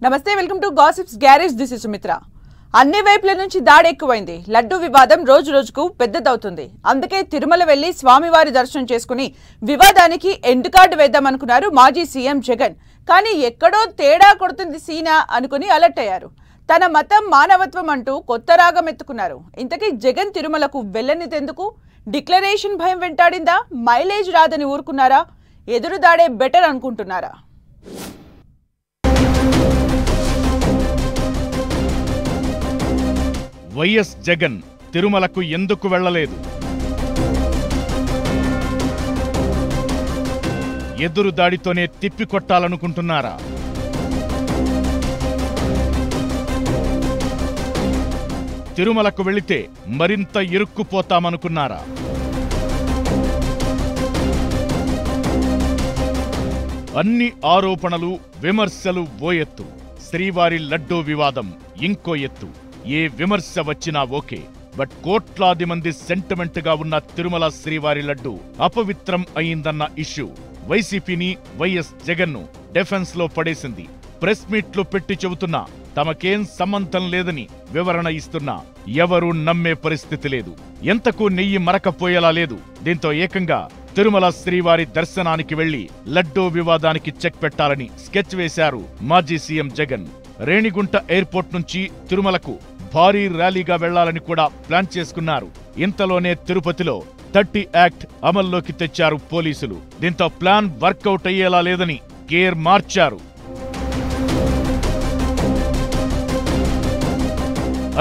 నమస్తే, welcome to gossips garage. This is Sumitra. అన్ని వైపుల నుంచి దాడి ఎక్కువైంది. లడ్డు వివాదం రోజు రోజుకు పెద్దదవుతుంది. అందుకే తిరుమల వెళ్లి స్వామివారి దర్శనం చేసుకుని వివాదానికి ఎండ్ కార్డు వేద్దామనుకున్నారు మాజీ సీఎం జగన్. కానీ ఎక్కడో తేడా కొడుతుంది సీనా అనుకుని అలర్ట్ అయ్యారు. తన మతం మానవత్వం అంటూ కొత్త రాగం ఎత్తుకున్నారు. ఇంతకీ జగన్ తిరుమలకు వెళ్లనిదెందుకు? డిక్లరేషన్ భయం వెంటాడిందా? మైలేజ్ రాదని ఊరుకున్నారా? ఎదురుదాడే బెటర్ అనుకుంటున్నారా? వైఎస్ జగన్ తిరుమలకు ఎందుకు వెళ్లలేదు? ఎదురు దాడితోనే తిప్పికొట్టాలనుకుంటున్నారా? తిరుమలకు వెళితే మరింత ఇరుక్కుపోతామనుకున్నారా? అన్ని ఆరోపణలు, విమర్శలు ఓ ఎత్తు, శ్రీవారి లడ్డూ వివాదం ఇంకో ఎత్తు. ఏ విమర్శ వచ్చినా ఓకే, బట్ కోట్లాది మంది సెంటిమెంట్ గా ఉన్న తిరుమల శ్రీవారి లడ్డు అపవిత్రం అయిందన్న ఇష్యూ వైసీపీని, వైఎస్ జగన్ ను డిఫెన్స్ లో పడేసింది. ప్రెస్ మీట్లు పెట్టి చెబుతున్నా తమకేం సంబంధం లేదని వివరణ ఇస్తున్నా ఎవరూ నమ్మే పరిస్థితి లేదు. ఎంతకు నెయ్యి మరకపోయేలా లేదు. దీంతో ఏకంగా తిరుమల శ్రీవారి దర్శనానికి వెళ్లి లడ్డూ వివాదానికి చెక్ పెట్టాలని స్కెచ్ వేశారు మాజీ సీఎం జగన్. రేణిగుంట ఎయిర్పోర్ట్ నుంచి తిరుమలకు భారీ ర్యాలీగా వెళ్లాలని కూడా ప్లాన్ చేసుకున్నారు. ఇంతలోనే తిరుపతిలో 30 యాక్ట్ అమల్లోకి తెచ్చారు పోలీసులు. దీంతో ప్లాన్ వర్కౌట్ అయ్యేలా లేదని గేర్ మార్చారు.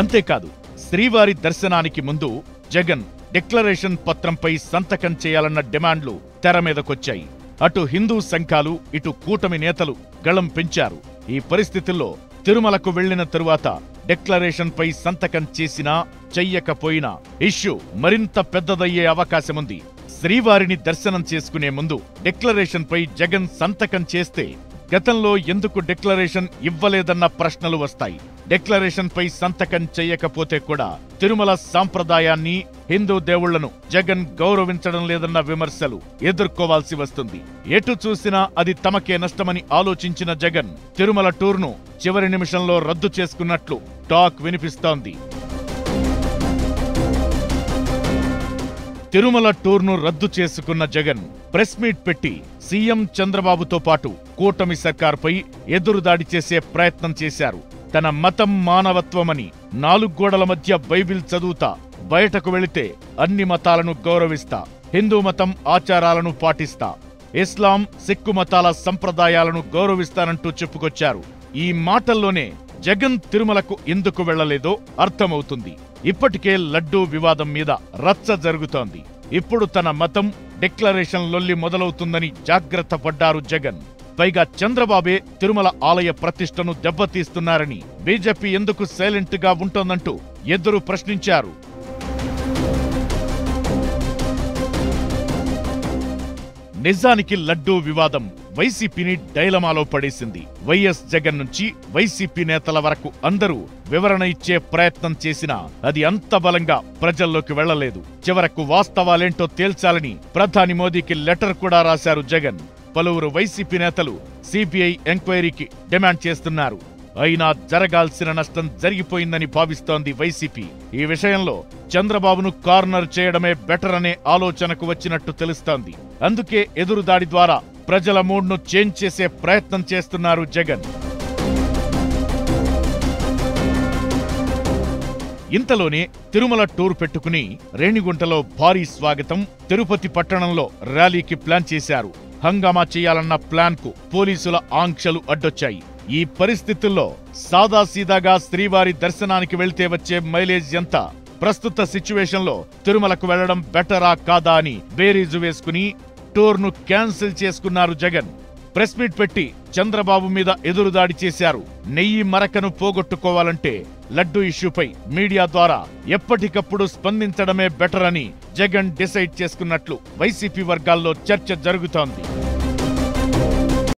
అంతేకాదు, శ్రీవారి దర్శనానికి ముందు జగన్ డిక్లరేషన్ పత్రంపై సంతకం చేయాలన్న డిమాండ్లు తెర మీదకొచ్చాయి. అటు హిందూ సంఘాలు, ఇటు కూటమి నేతలు గళం పెంచారు. ఈ పరిస్థితుల్లో తిరుమలకు వెళ్లిన తరువాత డిక్లరేషన్ పై సంతకం చేసినా చెయ్యకపోయినా ఇష్యూ మరింత పెద్దదయ్యే అవకాశముంది. శ్రీవారిని దర్శనం చేసుకునే ముందు డిక్లరేషన్ పై జగన్ సంతకం చేస్తే గతంలో ఎందుకు డిక్లరేషన్ ఇవ్వలేదన్న ప్రశ్నలు వస్తాయి. డిక్లరేషన్ పై సంతకం చెయ్యకపోతే కూడా తిరుమల సాంప్రదాయాన్ని, హిందూ దేవుళ్లను జగన్ గౌరవించడం లేదన్న విమర్శలు ఎదుర్కోవాల్సి వస్తుంది. ఎటు చూసినా అది తమకే నష్టమని ఆలోచించిన జగన్ తిరుమల టూర్ను చివరి నిమిషంలో రద్దు చేసుకున్నట్లు టాక్ వినిపిస్తోంది. తిరుమల టూర్ను రద్దు చేసుకున్న జగన్ ప్రెస్ మీట్ పెట్టి సీఎం చంద్రబాబుతో పాటు కూటమి సర్కార్పై ఎదురుదాడి చేసే ప్రయత్నం చేశారు. తన మతం మానవత్వమని 4 గోడల మధ్య బైబిల్ చదువుతా, బయటకు వెళితే అన్ని మతాలను గౌరవిస్తా, హిందూ మతం ఆచారాలను పాటిస్తా, ఇస్లాం, సిక్కు మతాల సంప్రదాయాలను గౌరవిస్తానంటూ చెప్పుకొచ్చారు. ఈ మాటల్లోనే జగన్ తిరుమలకు ఎందుకు వెళ్లలేదో అర్థమవుతుంది. ఇప్పటికే లడ్డూ వివాదం మీద రచ్చ జరుగుతోంది. ఇప్పుడు తన మతం, డిక్లరేషన్ లొల్లి మొదలవుతుందని జాగ్రత్త పడ్డారు జగన్. పైగా చంద్రబాబే తిరుమల ఆలయ ప్రతిష్టను దెబ్బతీస్తున్నారని బీజేపీ ఎందుకు సైలెంట్ గా ఉంటోందంటూ ఎదురు ప్రశ్నించారు. నిజానికి లడ్డూ వివాదం వైసీపీని డైలమాలో పడేసింది. వైఎస్ జగన్ నుంచి వైసీపీ నేతల వరకు అందరూ వివరణ ఇచ్చే ప్రయత్నం చేసినా అది అంత బలంగా ప్రజల్లోకి వెళ్లలేదు. చివరకు వాస్తవాలేంటో తేల్చాలని ప్రధాని మోదీకి లెటర్ కూడా రాశారు జగన్. పలువురు వైసీపీ నేతలు సిబిఐ ఎంక్వైరీకి డిమాండ్ చేస్తున్నారు. అయినా జరగాల్సిన నష్టం జరిగిపోయిందని భావిస్తోంది వైసీపీ. ఈ విషయంలో చంద్రబాబును కార్నర్ చేయడమే బెటర్ అనే ఆలోచనకు వచ్చినట్టు తెలుస్తోంది. అందుకే ఎదురుదాడి ద్వారా ప్రజల మూడ్ను చేంజ్ చేసే ప్రయత్నం చేస్తున్నారు జగన్. ఇంతలోనే తిరుమల టూర్ పెట్టుకుని రేణిగుంటలో భారీ స్వాగతం, తిరుపతి పట్టణంలో ర్యాలీకి ప్లాన్ చేశారు. హంగామా చేయాలన్న ప్లాన్ కు పోలీసుల ఆంక్షలు అడ్డొచ్చాయి. ఈ పరిస్థితుల్లో సాదాసీదాగా శ్రీవారి దర్శనానికి వెళ్తే వచ్చే మైలేజ్ ఎంత? ప్రస్తుత సిచ్యువేషన్లో తిరుమలకు వెళ్లడం బెటరా కాదా అని బేరీజు వేసుకుని టూర్ను క్యాన్సిల్ చేసుకున్నారు జగన్. ప్రెస్ మీట్ పెట్టి చంద్రబాబు మీద ఎదురుదాడి చేశారు. నెయ్యి మరకను పోగొట్టుకోవాలంటే లడ్డూ ఇష్యూపై మీడియా ద్వారా ఎప్పటికప్పుడు స్పందించడమే బెటర్ అని జగన్ డిసైడ్ చేసుకున్నట్లు వైసీపీ వర్గాల్లో చర్చ జరుగుతోంది.